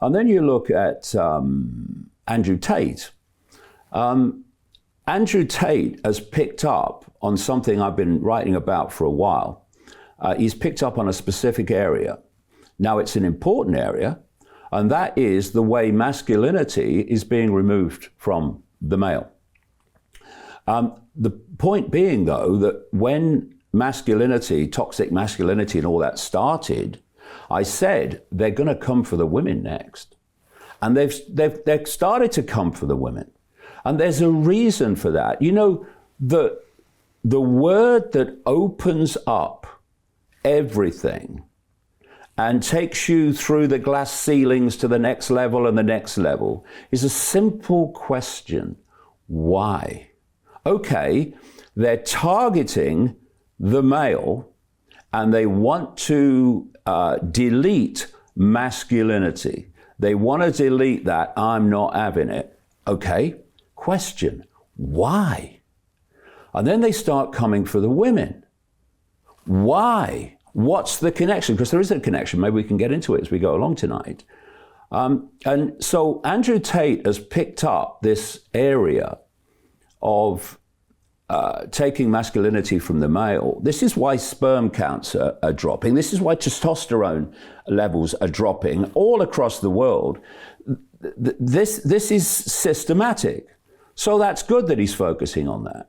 And then you look at Andrew Tate. Andrew Tate has picked up on something I've been writing about for a while. He's picked up on a specific area. Now, it's an important area, and that is the way masculinity is being removed from the male. The point being, though, that when masculinity, toxic masculinity and all that started, I said they're going to come for the women next. And they've started to come for the women. And there's a reason for that. You know, the word that opens up everything and takes you through the glass ceilings to the next level and the next level is a simple question. Why? Okay, they're targeting the male and they want to delete masculinity. They want to delete that. I'm not having it. Okay, question. Why? And then they start coming for the women. Why? What's the connection? Because there is a connection. Maybe we can get into it as we go along tonight. And so Andrew Tate has picked up this area of taking masculinity from the male. This is why sperm counts are dropping. This is why testosterone levels are dropping all across the world. This is systematic. So that's good that he's focusing on that.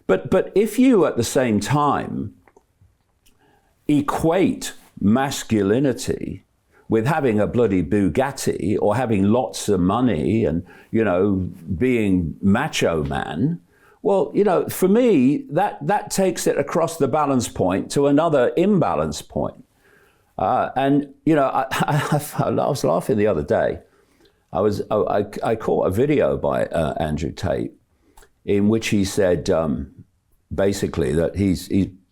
But if you at the same time equate masculinity with having a bloody Bugatti or having lots of money and, you know, being macho man, well, you know, for me, that takes it across the balance point to another imbalance point. And, you know, I was laughing the other day. I caught a video by Andrew Tate in which he said basically that he's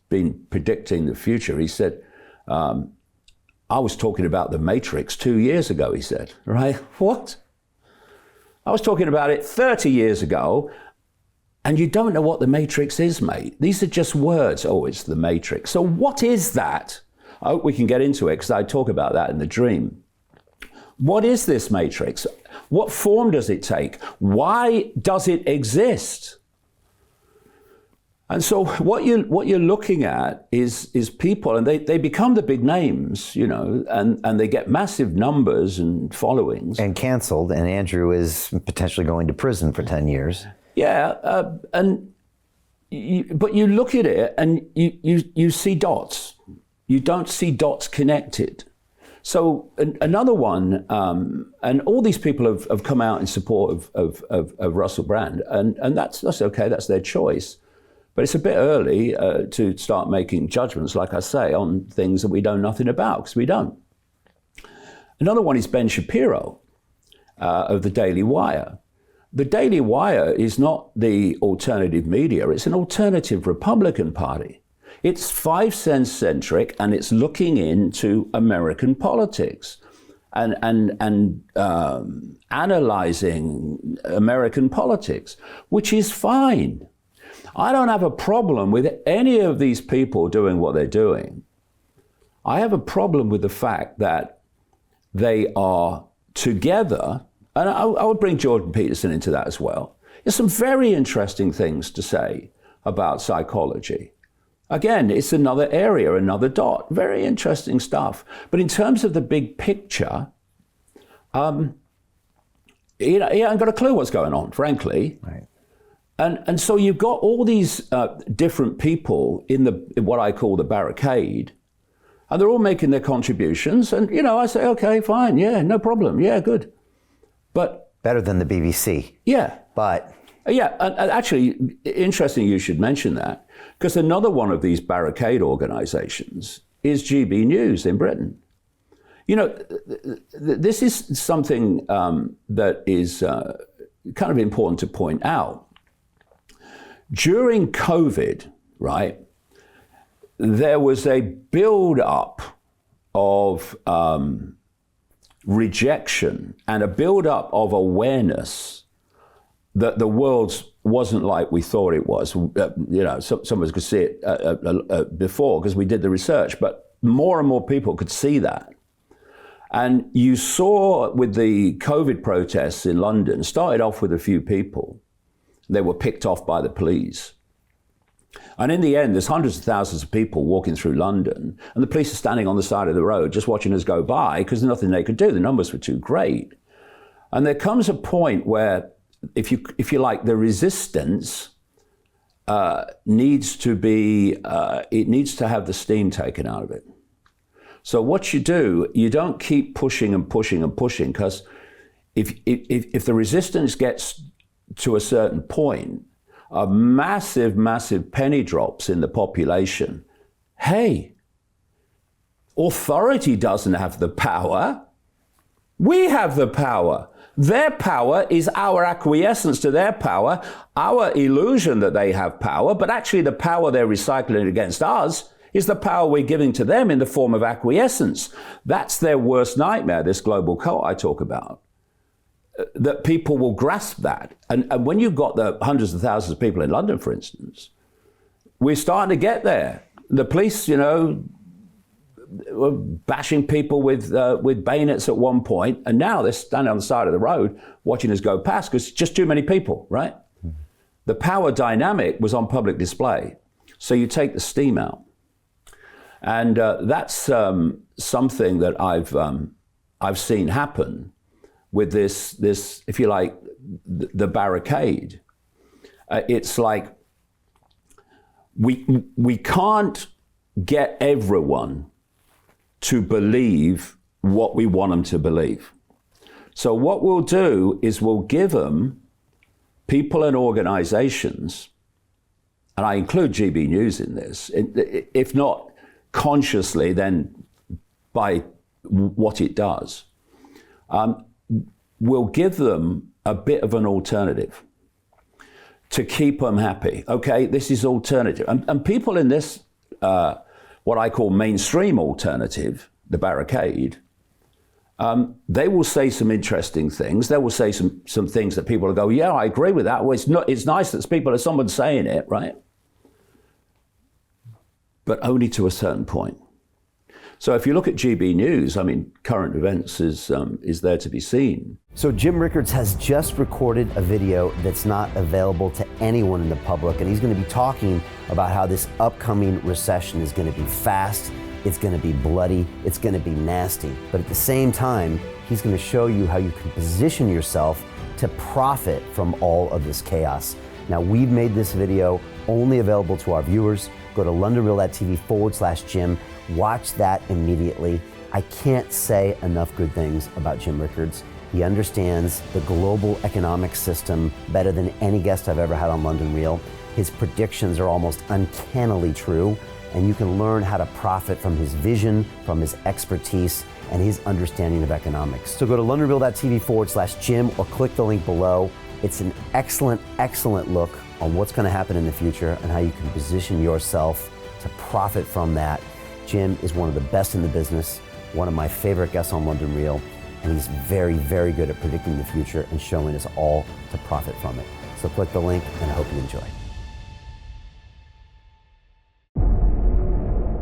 been predicting the future. He said, I was talking about the Matrix 2 years ago, he said, right? What? I was talking about it 30 years ago, and you don't know what the Matrix is, mate. These are just words. Oh, it's the Matrix. So what is that? I hope we can get into it because I talk about that in the dream. What is this Matrix? What form does it take? Why does it exist? And so what you're looking at is people, and they become the big names, you know, and they get massive numbers and followings. And canceled, and Andrew is potentially going to prison for 10 years. Yeah, but you look at it and you see dots. You don't see dots connected. So another one, and all these people have come out in support of Russell Brand, and that's okay, that's their choice. But it's a bit early to start making judgments, like I say, on things that we know nothing about, because we don't. Another one is Ben Shapiro of the Daily Wire. The Daily Wire is not the alternative media, it's an alternative Republican Party. It's 5 cent centric and it's looking into American politics and analyzing American politics, which is fine. I don't have a problem with any of these people doing what they're doing. I have a problem with the fact that they are together, and I would bring Jordan Peterson into that as well. There's some very interesting things to say about psychology. Again, it's another area, another dot, very interesting stuff. But in terms of the big picture, he ain't got a clue what's going on, frankly. Right. And so you've got all these different people in what I call the barricade, and they're all making their contributions. And, you know, I say, okay, fine, yeah, no problem, yeah, good. But better than the BBC. Yeah. But yeah, and actually, interesting you should mention that, because another one of these barricade organizations is GB News in Britain. You know, this is something that is kind of important to point out. During COVID, right, there was a build-up of rejection and a build-up of awareness that the world wasn't like we thought it was. You know, some of us could see it before because we did the research, but more and more people could see that. And you saw with the COVID protests in London, it started off with a few people. They were picked off by the police. And in the end, there's hundreds of thousands of people walking through London, and the police are standing on the side of the road just watching us go by because there's nothing they could do. The numbers were too great. And there comes a point where, if you like, the resistance needs to be, it needs to have the steam taken out of it. So what you do, you don't keep pushing and pushing and pushing, because if the resistance gets to a certain point, a massive, massive penny drops in the population. Hey, authority doesn't have the power. We have the power. Their power is our acquiescence to their power, our illusion that they have power, but actually the power they're recycling against us is the power we're giving to them in the form of acquiescence. That's their worst nightmare, this global cult I talk about. That people will grasp that. And when you've got the hundreds of thousands of people in London, for instance, we're starting to get there. The police, were bashing people with bayonets at one point, and now they're standing on the side of the road watching us go past because it's just too many people, right? Mm-hmm. The power dynamic was on public display. So you take the steam out. And that's something that I've seen happen with this, if you like, the barricade. It's like we can't get everyone to believe what we want them to believe. So what we'll do is we'll give them people and organizations, and I include GB News in this, if not consciously, then by what it does, we'll give them a bit of an alternative to keep them happy. Okay, this is alternative. And people in this, what I call mainstream alternative, the Barricade, they will say some interesting things. They will say some things that people will go, yeah, I agree with that. Well, it's nice that someone's saying it, right? But only to a certain point. So if you look at GB News, I mean, current events is there to be seen. So Jim Rickards has just recorded a video that's not available to anyone in the public, and he's going to be talking about how this upcoming recession is going to be fast, it's going to be bloody, it's going to be nasty. But at the same time, he's going to show you how you can position yourself to profit from all of this chaos. Now, we've made this video only available to our viewers. Go to londonreal.tv/Jim. Watch that immediately. I can't say enough good things about Jim Rickards. He understands the global economic system better than any guest I've ever had on London Real. His predictions are almost uncannily true, and you can learn how to profit from his vision, from his expertise, and his understanding of economics. So go to londonreal.tv/Jim or click the link below. It's an excellent, excellent look on what's going to happen in the future and how you can position yourself to profit from that. Jim is one of the best in the business, one of my favorite guests on London Real, and he's very, very good at predicting the future and showing us all to profit from it. So click the link, and I hope you enjoy.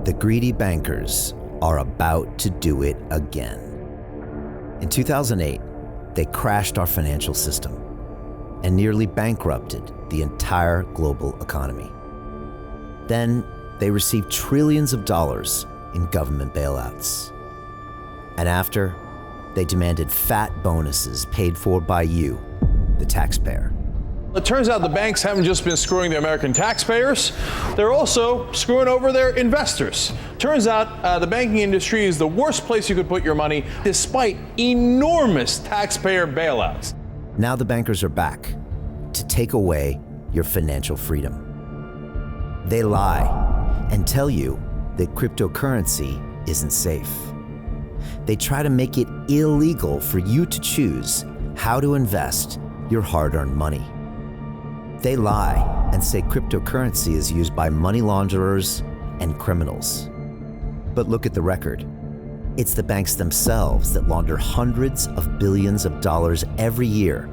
The greedy bankers are about to do it again. In 2008, they crashed our financial system and nearly bankrupted the entire global economy. Then they received trillions of dollars in government bailouts. And after, they demanded fat bonuses paid for by you, the taxpayer. It turns out the banks haven't just been screwing the American taxpayers, they're also screwing over their investors. Turns out the banking industry is the worst place you could put your money, despite enormous taxpayer bailouts. Now the bankers are back to take away your financial freedom. They lie and tell you that cryptocurrency isn't safe. They try to make it illegal for you to choose how to invest your hard-earned money. They lie and say cryptocurrency is used by money launderers and criminals. But look at the record. It's the banks themselves that launder hundreds of billions of dollars every year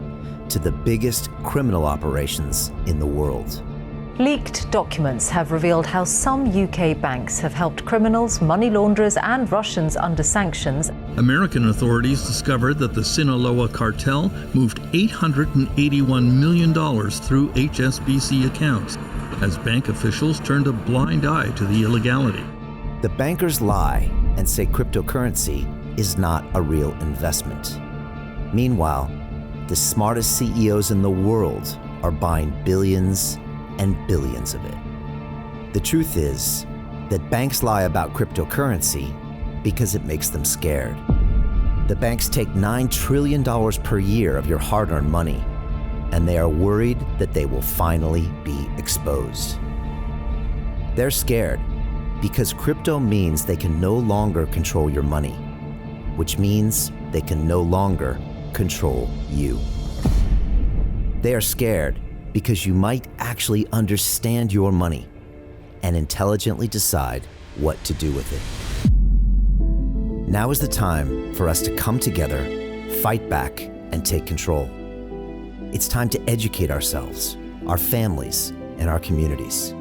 to the biggest criminal operations in the world. Leaked documents have revealed how some UK banks have helped criminals, money launderers and Russians under sanctions American authorities discovered that the Sinaloa cartel moved $881 million through HSBC accounts as bank officials turned a blind eye to the illegality. The bankers lie and say cryptocurrency is not a real investment. Meanwhile, the smartest CEOs in the world are buying billions and billions of it. The truth is that banks lie about cryptocurrency because it makes them scared. The banks take $9 trillion per year of your hard-earned money, and they are worried that they will finally be exposed. They're scared because crypto means they can no longer control your money, which means they can no longer control you. They are scared because you might actually understand your money and intelligently decide what to do with it. Now is the time for us to come together, fight back, and take control. It's time to educate ourselves, our families, and our communities.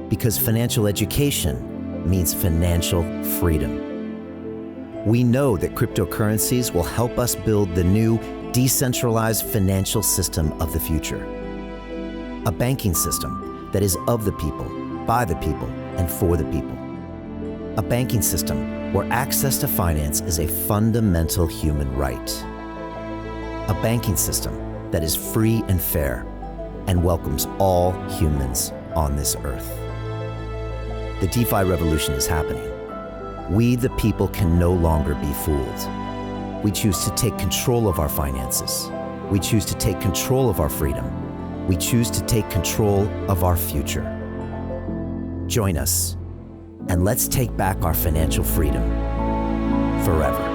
Because financial education means financial freedom. We know that cryptocurrencies will help us build the new decentralized financial system of the future. A banking system that is of the people, by the people, and for the people. A banking system where access to finance is a fundamental human right. A banking system that is free and fair and welcomes all humans on this earth. The DeFi revolution is happening. We, the people, can no longer be fooled. We choose to take control of our finances. We choose to take control of our freedom. We choose to take control of our future. Join us, and let's take back our financial freedom forever.